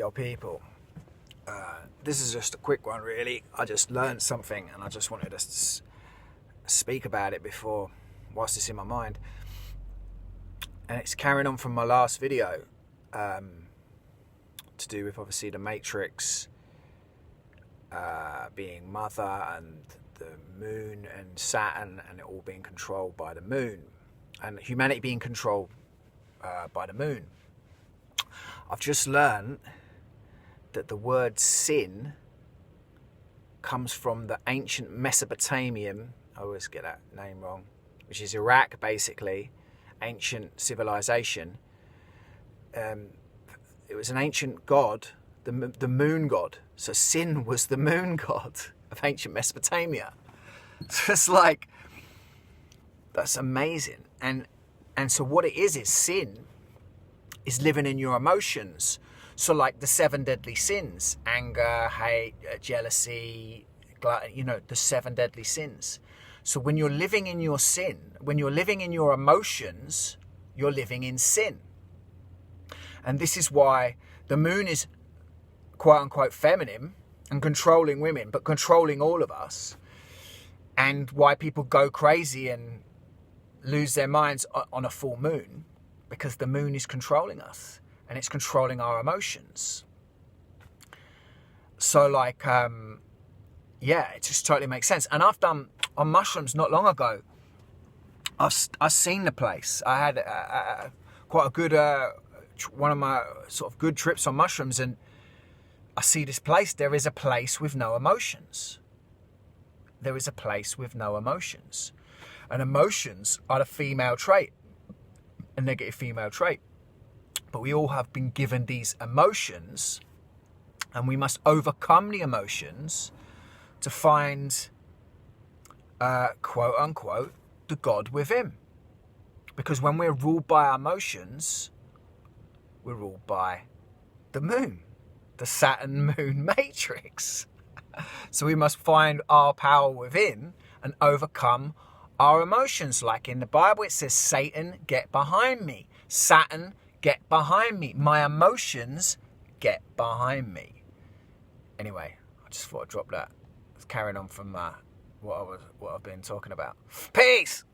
Yo people, this is just a quick one really. I just learned something and I just wanted to speak about it whilst it's in my mind. And it's carrying on from my last video, to do with obviously the Matrix being mother and the moon and Saturn and it all being controlled by the moon and humanity being controlled by the moon. I've just learned that the word sin comes from the ancient Mesopotamian, I always get that name wrong, which is Iraq basically, ancient civilization. It was an ancient god, the moon god. So Sin was the moon god of ancient Mesopotamia. So it's like, that's amazing. And so what it is sin is living in your emotions. So like the 7 deadly sins, anger, hate, jealousy, the 7 deadly sins. So when you're living in your sin, when you're living in your emotions, you're living in sin. And this is why the moon is quote unquote feminine and controlling women, but controlling all of us. And why people go crazy and lose their minds on a full moon, because the moon is controlling us. And it's controlling our emotions. So like, it just totally makes sense. And I've done, on mushrooms not long ago, I've seen the place. I had quite a good, one of my sort of good trips on mushrooms, and I see this place. There is a place with no emotions. There is a place with no emotions. And emotions are the female trait, a negative female trait. But we all have been given these emotions, and we must overcome the emotions to find, quote unquote, the God within. Because when we're ruled by our emotions, we're ruled by the moon, the Saturn moon matrix. So we must find our power within and overcome our emotions. Like in the Bible, it says, Satan, get behind me. Saturn, get behind me. My emotions, get behind me. Anyway, I just thought I'd drop that. It's carrying on from what I've been talking about. Peace!